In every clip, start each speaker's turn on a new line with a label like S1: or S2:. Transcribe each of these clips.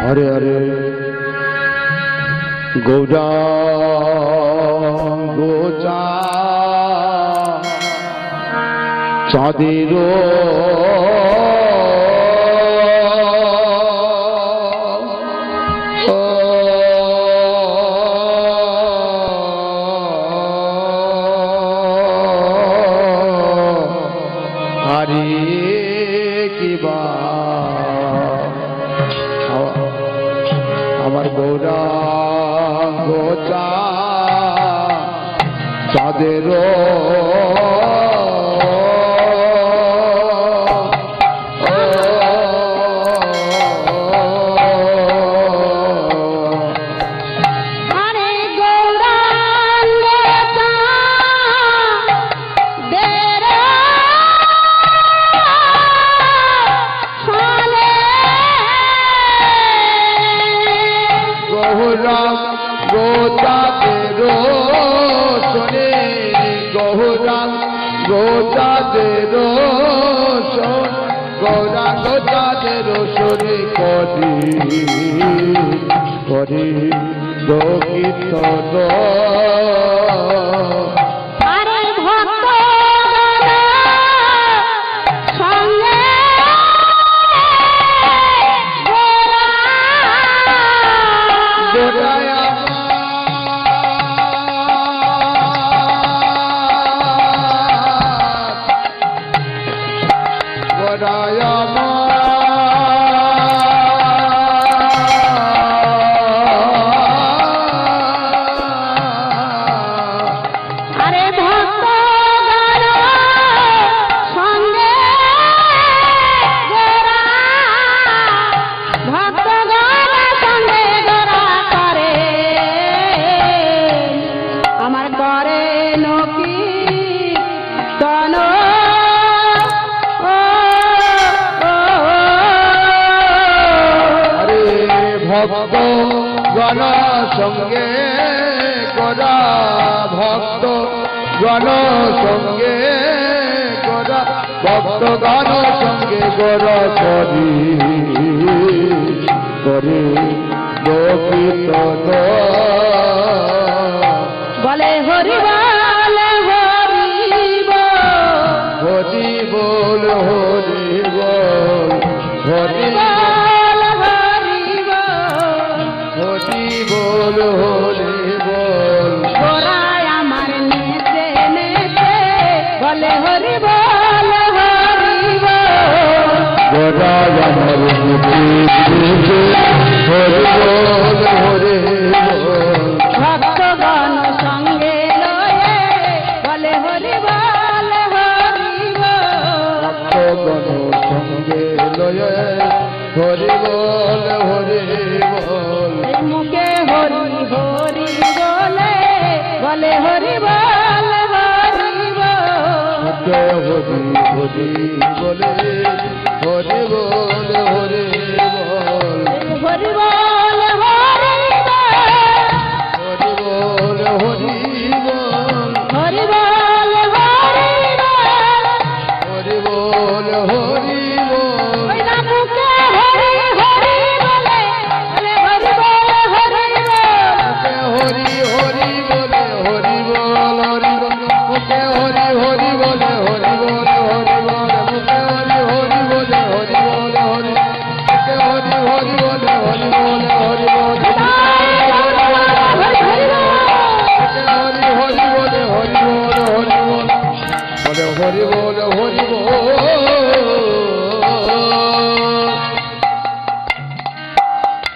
S1: हरे हरे गोचा चाँदेरो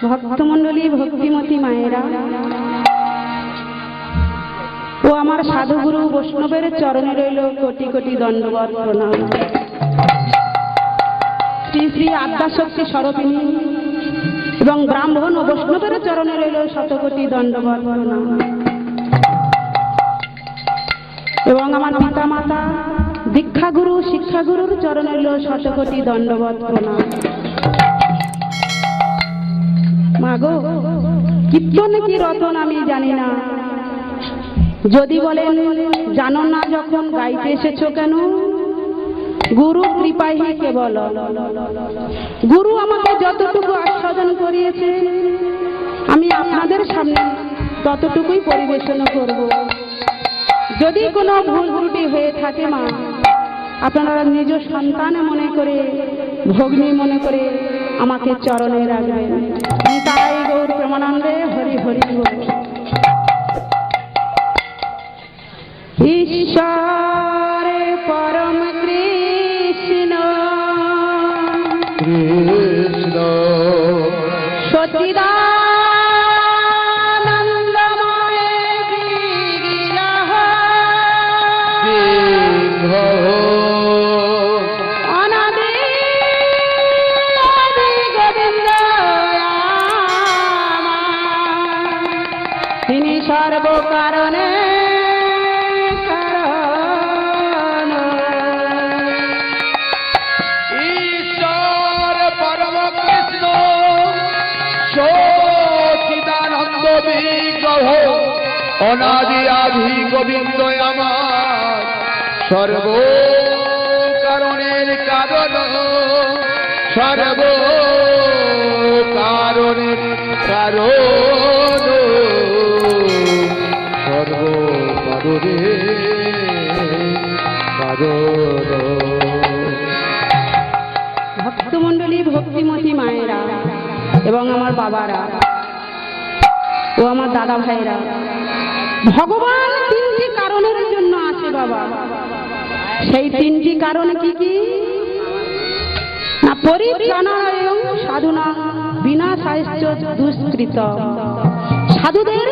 S2: भक्तमंडली भक्तिमती मायेरा ओ आमार साधुगुरु वैष्णवेर चरणे रइल कोटि कोटि दंडवत प्रणाम। श्री श्री आद्याशक्ति स्वरूपिणी एवं ब्राह्मण और वैष्णवेर चरणे रइल शतकोटि दंडवत प्रणाम। एवं आमार पिता माता दीक्षागुरु शिक्षागुरुर चरणे रइल शतकोटि दंडवत प्रणाम। मागो कीर्तन की रतन आमी जानी ना, যদি বলেন জানো না যখন গাইতে এসেছো কেন, গুরু কৃপাই কেবল। গুরু আমাকে যতটুকু আস্বাদন করিয়েছে আমি আপনাদের সামনে ততটুকুই পরিবেশন করব। যদি কোনো ভুল ত্রুটি হয়ে থাকে মা, আপনারা নিজ সন্তান মনে করে, ভগ্নী মনে করে আমাকে চরণে রাখবেন। তাই গৌর প্রেমানন্দে হরি হরি বল। ঈশ্বর পরম কৃষ্ণ
S1: কৃষ্ণ
S2: সচিদানন্দময় বিগ্রহ
S1: সিংহ
S2: অনাদি আদি গোবিন্দ আমার। তিনি সর্বকারণে
S1: ঈশ্বর পরম কৃষ্ণ সচিদানন্দ বিগ্রহ অনাদি আদি গোবিন্দ আমার সর্ব কারণের কারণ সর্ব কারণের কারণ সর্ব কারণের
S2: ভক্তমণ্ডলী, ভক্তিমতী মায়েরা এবং আমার বাবারা ও আমার দাদা ভাইরা, ভগবান তিনটি কারণের জন্য আসে বাবা। সেই তিনটি কারণ কি কি না? পরিত্রাণায় সাধনা বিনাশাশ্চ দুষ্কৃত। সাধুদের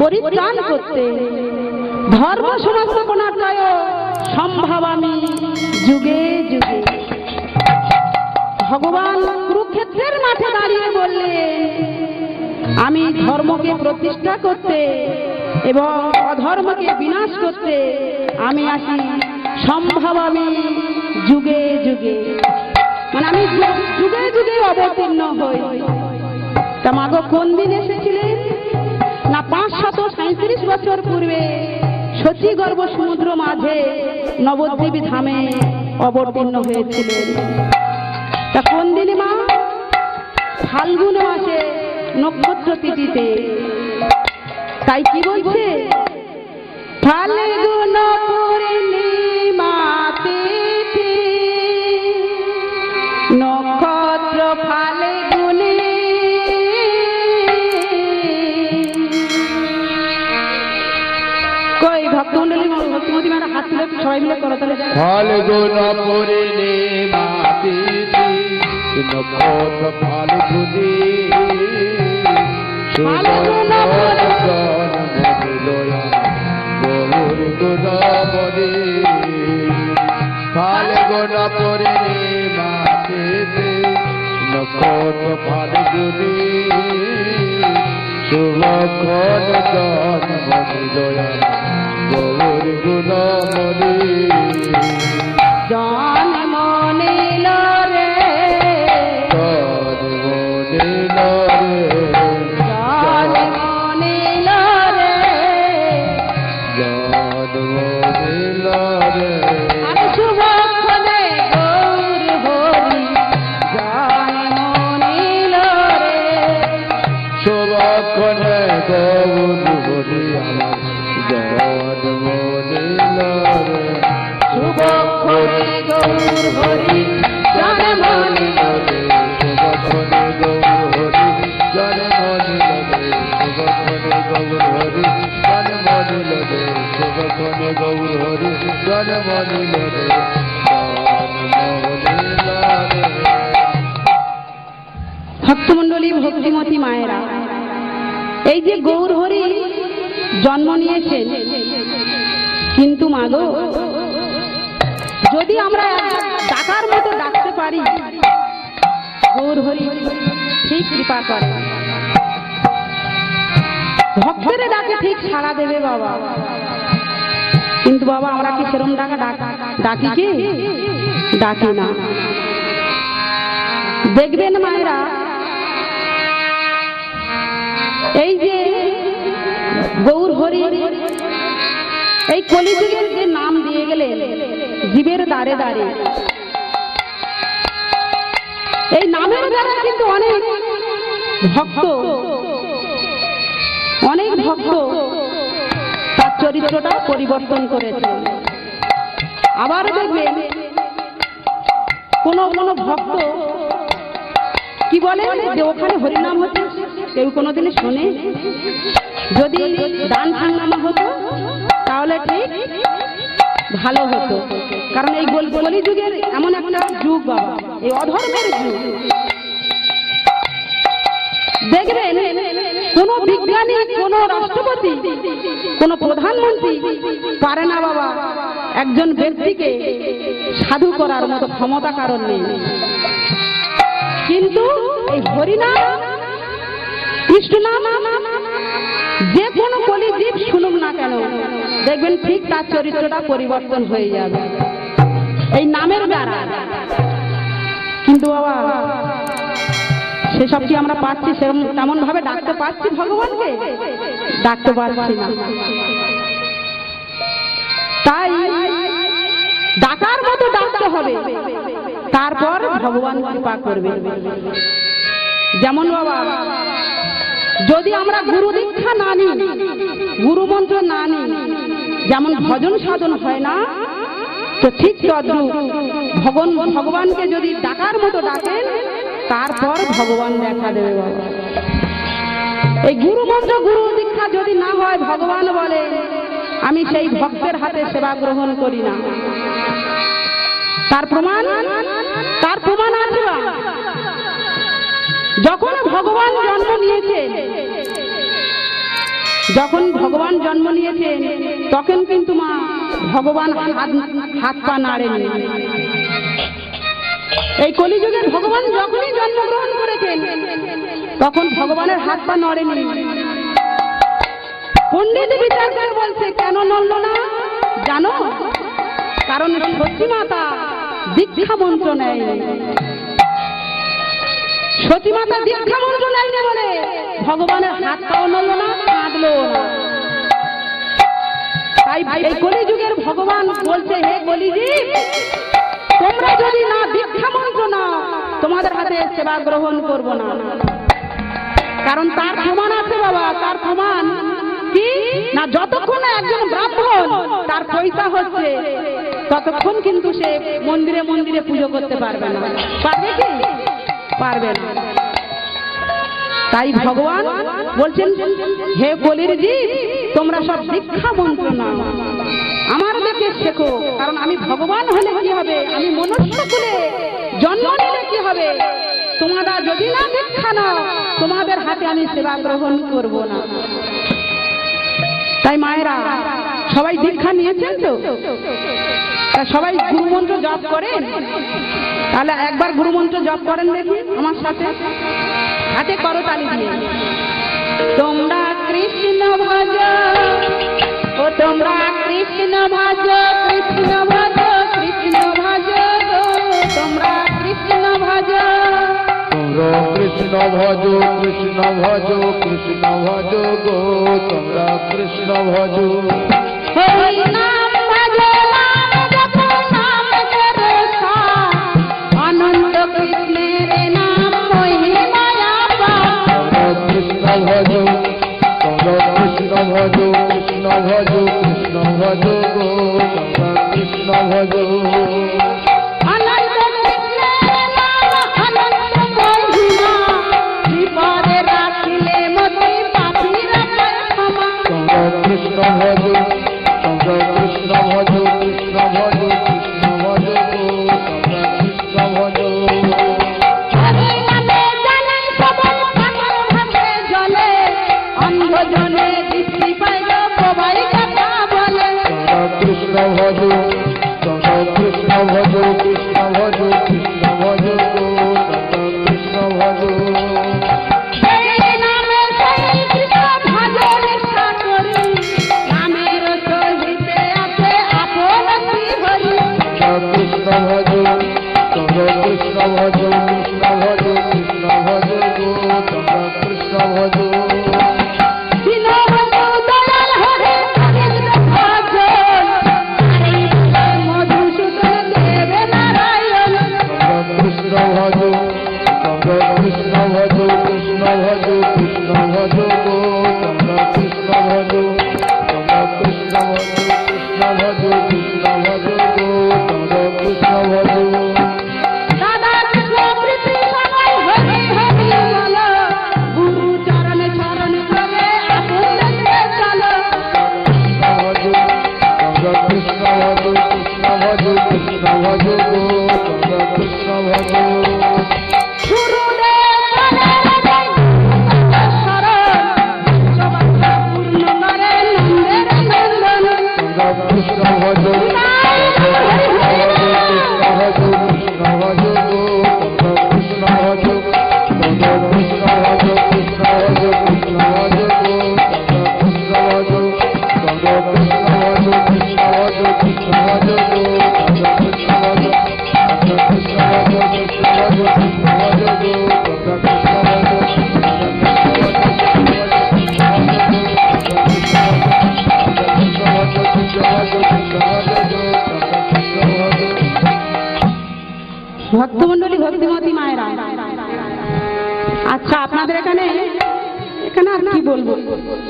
S2: পরিত্রাণ করতে, ধর্ম সংস্থাপনায় সম্ভাবামি যুগে যুগে। ভগবান কুরুক্ষেত্রের মাঠে দাঁড়িয়ে বললেন, আমি ধর্মকে প্রতিষ্ঠা করতে এবং অধর্মকে বিনাশ করতে আমি আসি সম্ভাবামি যুগে যুগে। মানে আমি যুগে যুগে অবতীর্ণ হই। তা মাগো কোন দিন এসেছিলেন না? 537 বছর পূর্বে সচিগর্ভ সমুদ্র মাঝে নবদ্বীপ ধামে অবতীর্ণ হয়েছিলেন। তা কোন দিনে মা? ফাল্গুন মাসে নক্ষত্র তিথিতে। তাই কি বলছে? ফাল্গুন পূর্ণিমা তিথি নক্ষত্র ফাল্গুনে কই ভক্তমণ্ডলী, ভক্তিমতী মায়ের হাত তুলে সবাই মিলে করো তাহলে।
S1: ফাল্গুন পূর্ণিমা তিথি নক্ষত্র ফাল্গুনি
S2: ফাল্গুন
S1: ফাল্গুন পূর্ণিমা তিথি নক্ষত্র ফাল্গুনি শুভক্ষণ জন্ম নিলয়া গৌর গুণমণি।
S2: জন্ম নিল রে,
S1: জন্ম নিল রে,
S2: জন্ম নিল রে,
S1: জন্ম নিল রে,
S2: আমি শুভক্ষণে গৌর হরি জন্ম নিল রে।
S1: শুভক্ষণে গৌর হরি আমার জন্ম নিল রে,
S2: শুভক্ষণে গৌর হরি জন্ম নিল রে।
S1: শুভক্ষণে গৌর হরি জন্ম নিল রে, শুভক্ষণে গৌর হরি জন্ম নিল রে, শুভক্ষণে গৌর হরি জন্ম নিল রে, জন্ম নিল রে।
S2: ভক্তমণ্ডলী, ভক্তিমতী মায়েরা, এই যে গৌর হরি জন্ম নিয়েছেন, কিন্তু মাগো যদি আমরা ডাকার মতো ডাকতে পারি, গৌর হরি ঠিক কৃপা করে। ভক্তের ডাকে ঠিক সাড়া দেবে বাবা। কিন্তু বাবা আমরা কি সেরম ডাকি কি? ডাকি না। দেখবেন মায়েরা, এই যে গৌর হরি এই কলিযুগের যে নাম দিয়ে গেলেন জীবের দ্বারে দ্বারে, এই নামের দ্বারা কিন্তু অনেক ভক্ত তার চরিত্রটা পরিবর্তন করেছে। আবার দেখবেন কোন ভক্ত কি বলে যে ওখানে হরিনাম হচ্ছে, কেউ কোনোদিনই শোনে। যদি দান হাঙ্গামা হতো তাহলে ঠিক ভালো হতো, কারণ এই কলিযুগের এমন একটা যুগ বাবা, এই অধর্মের যুগ। দেখবেন কোন বিজ্ঞানী, কোন রাষ্ট্রপতি, কোন প্রধানমন্ত্রী পারে না বাবা একজন ব্যক্তিকে সাধু করার মতো ক্ষমতা কারণ নেই। কিন্তু এই হরিনাম, কৃষ্ণ নাম যে কোনো কলিজীব শুনুক না কেন, দেখবেন ঠিক তার চরিত্রটা পরিবর্তন হয়ে যাবে এই নামের দ্বারা। কিন্তু বাবা সেসব কি আমরা পাচ্ছি? তেমন ভাবে ডাকতে পারছি ভগবানকে? ডাকতে পারছি না। তাই ডাকার মতো ডাকতে হবে, তারপর ভগবান কৃপা করবে। যেমন বাবা যদি আমরা গুরু দীক্ষা না নিই, গুরু মন্ত্র না নিই, যেমন ভজন সাধন হয় না, তো ঠিক তদ্রূপ ভগবানকে যদি ডাকার মতো ডাকেন, তারপর ভগবান দেখা দেবে বাবা। এই গুরু মন্ত্র, গুরু দীক্ষা যদি না হয়, ভগবান বলে আমি সেই ভক্তের হাতে সেবা গ্রহণ করি না। তার প্রমাণ আছে। যখন ভগবান জন্ম নিয়েছেন, তখন কিন্তু মা ভগবান হাত পা নাড়েনি। এই কলিযুগের ভগবান যখনই জন্মগ্রহণ করেছেন, তখন ভগবানের হাত পা নড়েনি। পণ্ডিত বিচার করে বলছে কেন নড়ল না জানো? কারণ সতী মাতা দীক্ষা মন্ত্র নেয়নি। সতী মাতা দীক্ষা মন্ত্র নেয়নি বলে ভগবানের হাত পাও নড়ল না, কাঁদলো না। তাই এই কলিযুগের ভগবান বলছে, হে কলিজীব, তোমরা যদি না দীক্ষা মন্ত্র নাও, তোমাদের হাতে সেবা গ্রহণ করব না। কারণ তার প্রমাণ আছে বাবা। তার প্রমাণ কি না, যতক্ষণ একজন ব্রাহ্মণ তার পয়সা হচ্ছে, ততক্ষণ কিন্তু সে মন্দিরে মন্দিরে পুজো করতে পারবে না। পারবে কি? পারবে না। তাই ভগবান বলছেন, হে কলির জীব, তোমরা সব দীক্ষা মন্ত্র নাও, আমার দেখে শেখো। কারণ আমি ভগবান হলে কি হবে, আমি মনুষ্য কুলে জন্ম নিলে কি হবে, তোমরা যদি না দীক্ষা নাও, তোমাদের হাতে আমি সেবা গ্রহণ করব না। তাই মায়েরা সবাই দীক্ষা নিয়েছেন তো? সবাই গুরুমন্ত্র জপ করেন? তাহলে একবার গুরুমন্ত্র জপ করেন দেখি আমার সাথে, হাতে করতালি দিয়ে। তোমরা কৃষ্ণ ভজ, ও তোমরা কৃষ্ণ ভজ, কৃষ্ণ ভজ, কৃষ্ণ ভজ গো, তোমরা কৃষ্ণ ভজ।
S1: তোমরা কৃষ্ণ ভজ, কৃষ্ণ ভজ, কৃষ্ণ ভজ গো, তোমরা কৃষ্ণ ভজ।
S2: হরি নাম ভজ, নাম জপ, নাম করো, অনন্ত কৃষ্ণের নাম মহিমায়া পাও।
S1: তোমরা কৃষ্ণ ভজ, তোমরা কৃষ্ণ ভজ, কৃষ্ণ ভজ, কৃষ্ণ ভজ গো, তোমরা কৃষ্ণ ভজ। কৃষ্ণ ভজ, তোমরা কৃষ্ণ ভজ তোমরা কৃষ্ণ ভজ কৃষ্ণ ভজ কৃষ্ণ ভজ গো তোমরা কৃষ্ণ ভজ তোমরা কৃষ্ণ ভজ কৃষ্ণ ভজ কৃষ্ণ ভজ গো তোমরা কৃষ্ণ ভজ
S2: দাদা কৃষ্ণ প্রীতি সবাই হরি হরি বলো গুরু চরণে চরণ করে আপন দেখে চলো
S1: কৃষ্ণ ভজ কৃষ্ণ ভজ কৃষ্ণ ভজ গো তোমরা কৃষ্ণ ভজ
S2: গুরুদেব পূর্ণ করে নন্দের নন্দন
S1: কৃষ্ণ ভজ কৃষ্ণ ভজ কৃষ্ণ ভজ গো তোমরা কৃষ্ণ ভজ তোমরা কৃষ্ণ ভজ কৃষ্ণ ভজ কৃষ্ণ ভজ গো তোমরা কৃষ্ণ ভজ তোমরা কৃষ্ণ ভজ কৃষ্ণ ভজ কৃষ্ণ ভজ গো তোমরা কৃষ্ণ ভজ তোমরা কৃষ্ণ ভজ কৃষ্ণ ভজ কৃষ্ণ ভজ গো তোমরা কৃষ্ণ ভজ
S2: ভক্তমন্ডলী ভক্তিমতী মায়েরা, আচ্ছা আপনাদের এখানে এখানে আর কি বলবো,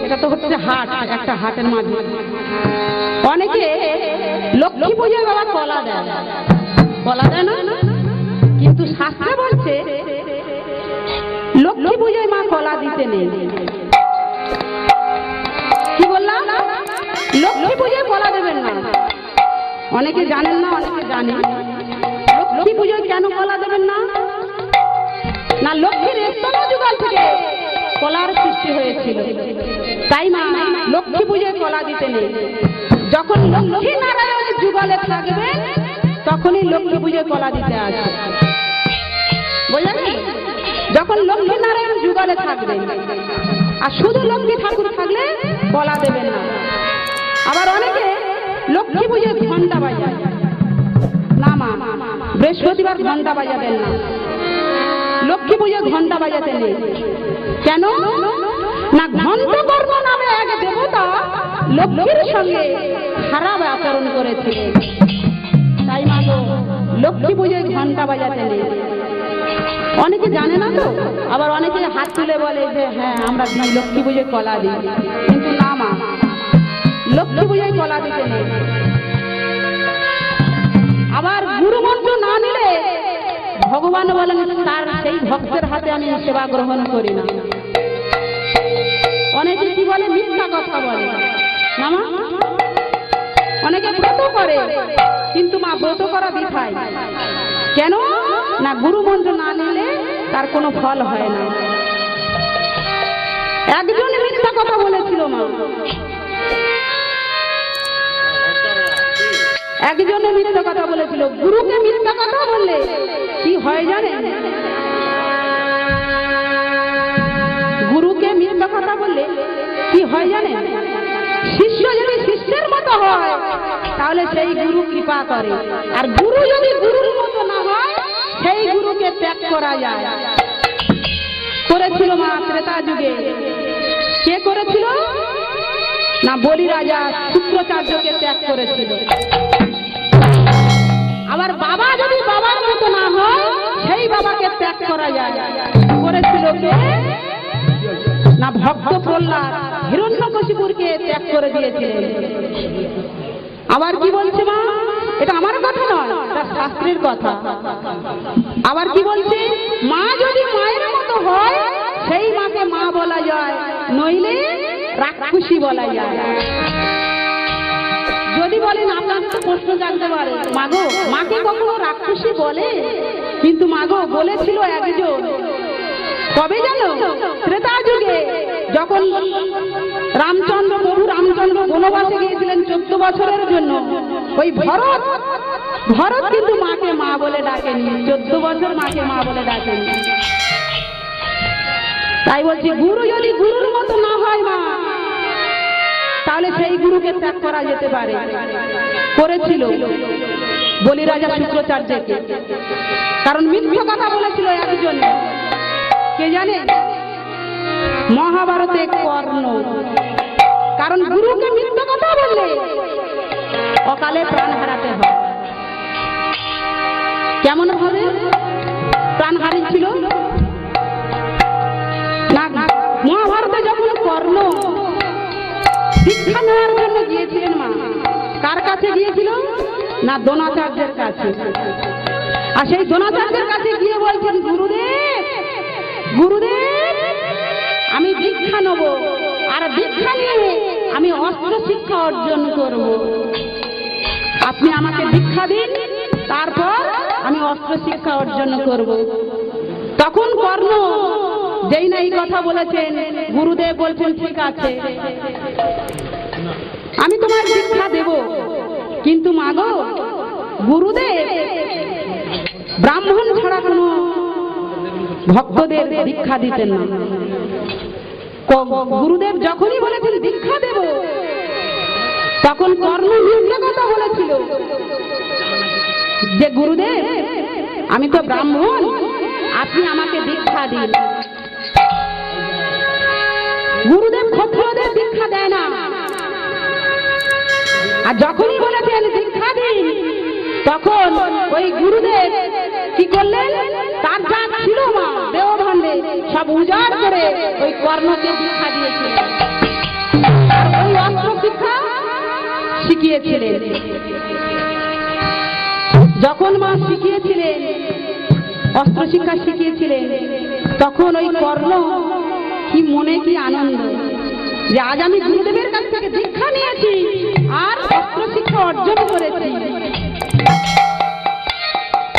S2: এটা তো হচ্ছে হাট, একটা হাটের মাঝে অনেকে লক্ষ্মী পূজায় বাবা কলা দেয়, কলা দেয় না, কিন্তু শাস্ত্রে বলছে লক্ষ্মী পূজায় মা কলা দিতে নেই। কি বললাম? লক্ষ্মী পূজায় কলা দেবেন না। অনেকে জানেন না, অনেকে জানে। লক্ষ্মী পুজোয় কেন কলা দেবেন না? না, লক্ষ্মীর স্তন যুগল থেকে কলার সৃষ্টি হয়েছিল, তাই মা লক্ষ্মী পুজোয় কলা দিতে নেই। যখন লক্ষ্মী নারায়ণের যুগলে থাকবে তখনই লক্ষ্মী পুজোয় কলা দিতে আসবে, বুঝলেন? যখন লক্ষ্মী নারায়ণ যুগলে থাকবে, আর শুধু লক্ষ্মী ঠাকুর থাকলে কলা দেবেন না। আবার অনেকে লক্ষ্মী পুজোয় ঘন্টা বাজায় না, মা বৃহস্পতিবার ঘন্টা বাজাবেন না, লক্ষ্মী পুজোয় ঘন্টা বাজাতে নেই। কেন না, ঘন্ট কর্ম নামে এক দেবতা লক্ষ্মীর সঙ্গে খারাপ আচরণ করেছে, তাই মা লক্ষ্মী পুজোয় ঘন্টা বাজাতে নেই। অনেকে জানে না তো, আবার অনেকে হাত তুলে বলে যে হ্যাঁ আমরা লক্ষ্মী পুজোয় কলা দিই, কিন্তু না মা, লক্ষ্মী পুজোয় কলা দিতে নেই। আবার গুরু মন্ত্র না নিলে ভগবান বলেন তার সেই ভক্তের হাতে আমি সেবা গ্রহণ করি না। অনেকে কি বলে, মিথ্যা কথা বলে না মা। অনেকে ব্রত করে, কিন্তু মা ব্রত করা বৃথায়। কেন না, গুরু মন্ত্র না নিলে তার কোনো ফল হয় না। একজন মিথ্যা কথা বলেছিল মা, একজনে মিথ্যা কথা বলেছিল। গুরুকে মিথ্যা কথা বললে কি হয় জানেন? গুরুকে মিথ্যা কথা বললে কি হয় জানেন? শিষ্য যদি শিষ্যের মতো হয় তাহলে সেই গুরু কৃপা করে, আর গুরু যদি গুরুর মতো না হয় সেই গুরুকে ত্যাগ করা যায়। করেছিল মা ত্রেতা যুগে। কে করেছিল? না, বলি রাজা শুক্রাচার্যকে ত্যাগ করেছিল। আবার বাবা যদি বাবার মতো না হয় সেই বাবাকে ত্যাগ করা যায়। করেছিল কে? না, ভক্ত প্রহ্লাদ হিরণ্যকশিপুরকে ত্যাগ করে দিয়েছিলেন। আবার কি বলছে মা? এটা আমার কথা নয়, এটা শাস্ত্রের কথা। আবার কি বলছে? মা যদি মায়ের মতো হয় সেই মাকে মা বলা যায়, নইলে রাক্ষসী বলা যায়। যদি বলেন আপনার তো প্রশ্ন জানতে পারে, মাগো মাকে কখনো রাক্ষসী বলে? কিন্তু মাগো বলেছিল একজন। কবে জানো? ত্রেতা যুগে, যখন রামচন্দ্র, প্রভু রামচন্দ্র বনবাসে গিয়েছিলেন 14 বছরের জন্য। ওই ভরত কিন্তু মাকে মা বলে ডাকেনি, 14 বছর মাকে মা বলে ডাকেনি। তাই বলছি, গুরু যদি গুরুর মতো না হয় মা, তাহলে সেই গুরুকে ত্যাগ করা যেতে পারে। করেছিল বলি রাজা শুক্রাচার্যকে, কারণ মিথ্যা কথা বলেছিল একজন। কে জানে? মহাভারতে কর্ণ। কারণ গুরুকে মিথ্যা কথা বললে অকালে প্রাণ হারাতে হয়। কেমন ভাবে? দীক্ষা নেওয়ার জন্য গিয়েছিলেন মা। কার কাছে গিয়েছিল? না দ্রোণাচার্যের কাছে। আর সেই দ্রোণাচার্যের কাছে গিয়ে বলছেন, গুরুদেব গুরুদেব আমি দীক্ষা নেব, আর দীক্ষা নিয়ে আমি অস্ত্র শিক্ষা অর্জন করব। আপনি আমাকে দীক্ষা দিন, তারপর আমি অস্ত্র শিক্ষা অর্জন করব। তখন কর্ণ যেই না এই কথা বলেছেন, গুরুদেব বলছেন ঠিক আছে, আমি তোমার দীক্ষা দেব। কিন্তু মাগো, গুরুদেব ব্রাহ্মণ ছাড়া কোনো ভক্তদের দীক্ষা দিতেন না। গুরুদেব যখনই বলেছেন দীক্ষা দেব, তখন কর্ণ মিথ্যে কথা বলেছিল যে গুরুদেব আমি তো ব্রাহ্মণ, আপনি আমাকে দীক্ষা দিন। গুরুদেব ক্ষত্রিয়দের দীক্ষা দেয় না। আর যখনই বলেছেন দীক্ষা দিন, তখন ওই গুরুদেব কি করলেন, তার যা ছিল মা দেওভাণ্ডে সব উজাড় করে ওই কর্ণকে দীক্ষা দিয়েছিলেন, আর ওই অস্ত্র শিক্ষা শিখিয়েছিলেন। যখন মা শিখিয়েছিলেন, অস্ত্র শিক্ষা শিখিয়েছিলেন, তখন ওই কর্ণ কি মনে কি আনন্দ যে আজ আমি গুরুদেবের কাছ থেকে দীক্ষা নিয়েছি আর অস্ত্র শিক্ষা অর্জন করেছি।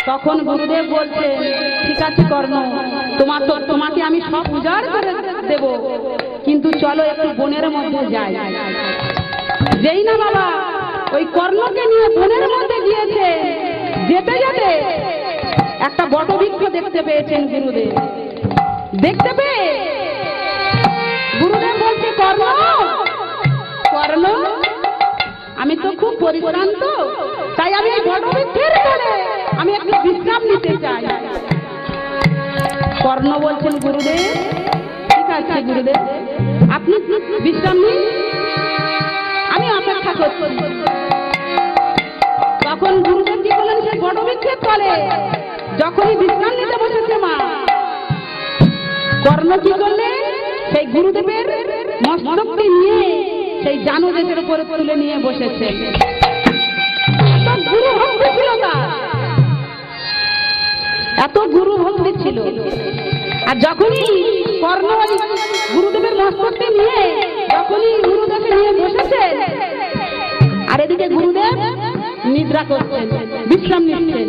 S2: তখন গুরুদেব বলছে, ঠিক আছে কর্ণ, তোমাকে আমি সব উজাড় করে দেব, কিন্তু চলো একটু বনের মধ্যে যাই। যেই না বাবা ওই কর্ণকে নিয়ে বনের মধ্যে গিয়েছে, যেতে যেতে একটা বটবৃক্ষ দেখতে পেয়েছেন গুরুদেব। দেখতে পেয়ে গুরুদেব বলছে, কর্ণ কর্ণ আমি তো খুব পরিশ্রান্ত, তাই আমি এই বটবৃক্ষের তলে আমি একটু বিশ্রাম নিতে চাই। কর্ণ বলছেন, গুরুদেব ঠিক আছে গুরুদেব, আপনি বিশ্রাম নিন, আমি অপেক্ষা করছি। তখন গুরুদেব কি বললেন, সেই বটবৃক্ষের তলে যখনই বিশ্রাম নিতে বসেছে মা, কর্ণ কি করলেন, সেই গুরুদেবের মস্তকটি নিয়ে সেই জানুদেশের উপরে তুলে নিয়ে বসেছে। গুরু ভক্তি ছিল তার, এত গুরু ভক্তি ছিল। আর যখনই কর্ণ গুরুদেবের মস্তকটি নিয়ে যখনই গুরুদেবকে নিয়ে বসেছেন, আর এদিকে গুরুদেব নিদ্রা করছেন, বিশ্রাম নিচ্ছেন।